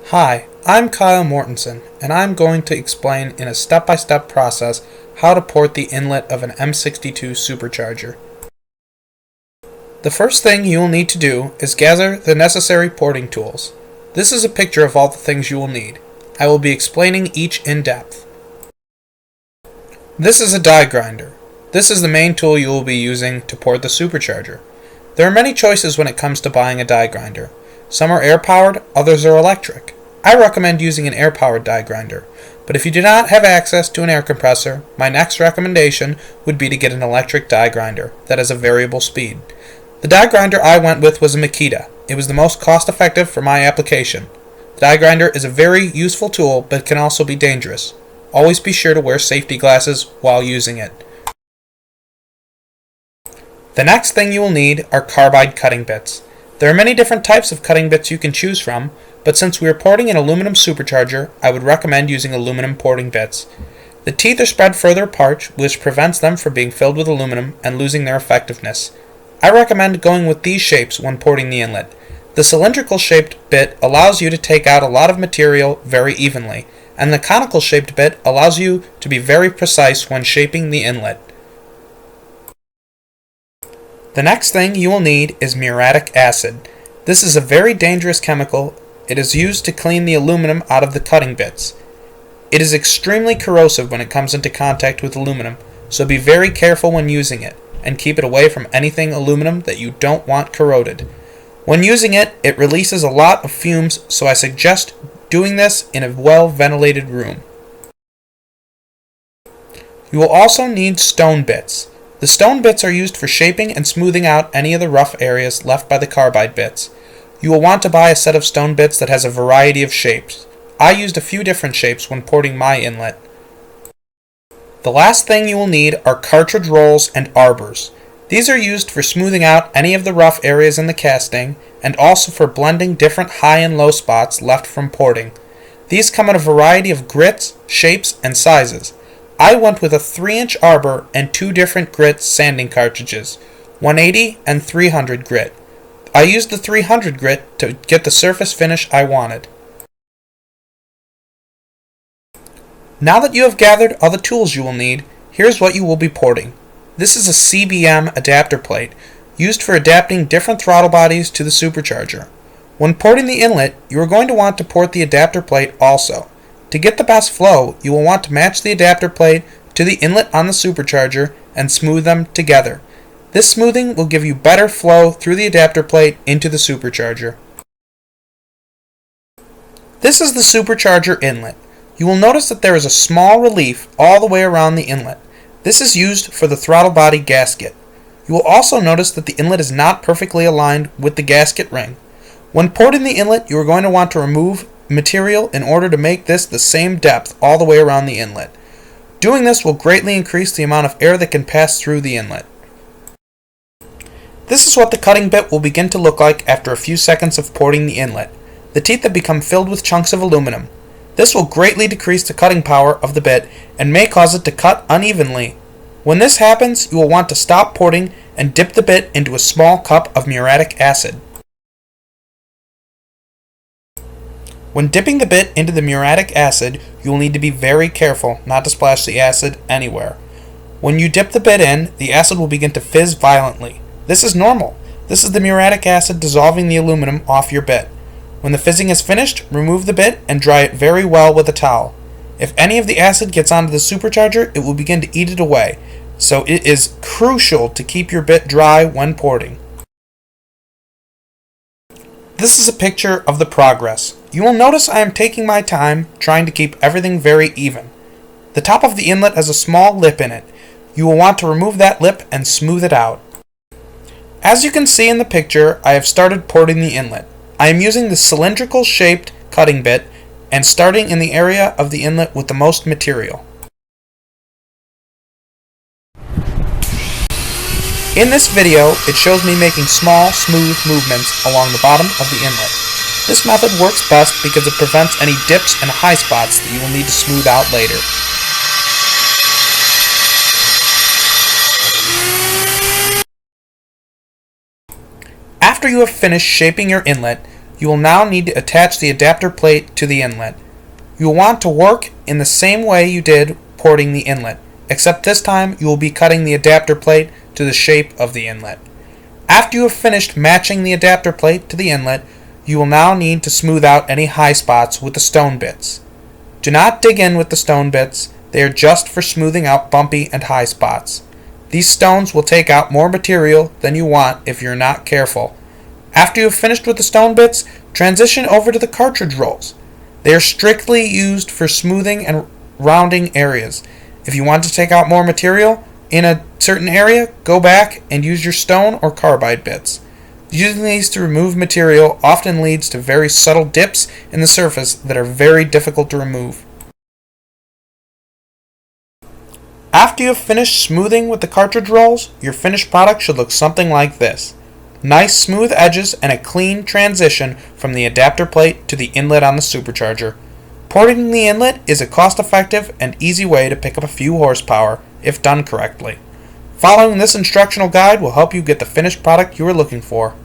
Hi, I'm Kyle Mortensen, and I'm going to explain in a step-by-step process how to port the inlet of an M62 supercharger. The first thing you will need to do is gather the necessary porting tools. This is a picture of all the things you will need. I will be explaining each in depth. This is a die grinder. This is the main tool you will be using to port the supercharger. There are many choices when it comes to buying a die grinder. Some are air-powered, others are electric. I recommend using an air-powered die grinder, but if you do not have access to an air compressor, my next recommendation would be to get an electric die grinder that has a variable speed. The die grinder I went with was a Makita. It was the most cost-effective for my application. The die grinder is a very useful tool, but can also be dangerous. Always be sure to wear safety glasses while using it. The next thing you will need are carbide cutting bits. There are many different types of cutting bits you can choose from, but since we are porting an aluminum supercharger, I would recommend using aluminum porting bits. The teeth are spread further apart, which prevents them from being filled with aluminum and losing their effectiveness. I recommend going with these shapes when porting the inlet. The cylindrical shaped bit allows you to take out a lot of material very evenly, and the conical shaped bit allows you to be very precise when shaping the inlet. The next thing you will need is muriatic acid. This is a very dangerous chemical. It is used to clean the aluminum out of the cutting bits. It is extremely corrosive when it comes into contact with aluminum, so be very careful when using it, and keep it away from anything aluminum that you don't want corroded. When using it, it releases a lot of fumes, so I suggest doing this in a well-ventilated room. You will also need stone bits. The stone bits are used for shaping and smoothing out any of the rough areas left by the carbide bits. You will want to buy a set of stone bits that has a variety of shapes. I used a few different shapes when porting my inlet. The last thing you will need are cartridge rolls and arbors. These are used for smoothing out any of the rough areas in the casting, and also for blending different high and low spots left from porting. These come in a variety of grits, shapes, and sizes. I went with a 3-inch arbor and 2 different grit sanding cartridges, 180 and 300 grit. I used the 300 grit to get the surface finish I wanted. Now that you have gathered all the tools you will need, here's what you will be porting. This is a CBM adapter plate, used for adapting different throttle bodies to the supercharger. When porting the inlet, you are going to want to port the adapter plate also. To get the best flow, you will want to match the adapter plate to the inlet on the supercharger and smooth them together. This smoothing will give you better flow through the adapter plate into the supercharger. This is the supercharger inlet. You will notice that there is a small relief all the way around the inlet. This is used for the throttle body gasket. You will also notice that the inlet is not perfectly aligned with the gasket ring. When porting the inlet, you are going to want to remove material in order to make this the same depth all the way around the inlet. Doing this will greatly increase the amount of air that can pass through the inlet. This is what the cutting bit will begin to look like after a few seconds of porting the inlet. The teeth have become filled with chunks of aluminum. This will greatly decrease the cutting power of the bit and may cause it to cut unevenly. When this happens, you will want to stop porting and dip the bit into a small cup of muriatic acid. When dipping the bit into the muriatic acid, you will need to be very careful not to splash the acid anywhere. When you dip the bit in, the acid will begin to fizz violently. This is normal. This is the muriatic acid dissolving the aluminum off your bit. When the fizzing is finished, remove the bit and dry it very well with a towel. If any of the acid gets onto the supercharger, it will begin to eat it away, so it is crucial to keep your bit dry when porting. This is a picture of the progress. You will notice I am taking my time trying to keep everything very even. The top of the inlet has a small lip in it. You will want to remove that lip and smooth it out. As you can see in the picture, I have started porting the inlet. I am using the cylindrical shaped cutting bit and starting in the area of the inlet with the most material. In this video, it shows me making small, smooth movements along the bottom of the inlet. This method works best because it prevents any dips and high spots that you will need to smooth out later. After you have finished shaping your inlet, You will now need to attach the adapter plate to the inlet. You will want to work in the same way you did porting the inlet, except this time you will be cutting the adapter plate to the shape of the inlet. After you have finished matching the adapter plate to the inlet, you will now need to smooth out any high spots with the stone bits. Do not dig in with the stone bits, they are just for smoothing out bumpy and high spots. These stones will take out more material than you want if you're not careful. After you have finished with the stone bits, transition over to the cartridge rolls. They are strictly used for smoothing and rounding areas. If you want to take out more material in a certain area, go back and use your stone or carbide bits. Using these to remove material often leads to very subtle dips in the surface that are very difficult to remove. After you have finished smoothing with the cartridge rolls, your finished product should look something like this. Nice smooth edges and a clean transition from the adapter plate to the inlet on the supercharger. Porting the inlet is a cost-effective and easy way to pick up a few horsepower if done correctly. Following this instructional guide will help you get the finished product you are looking for.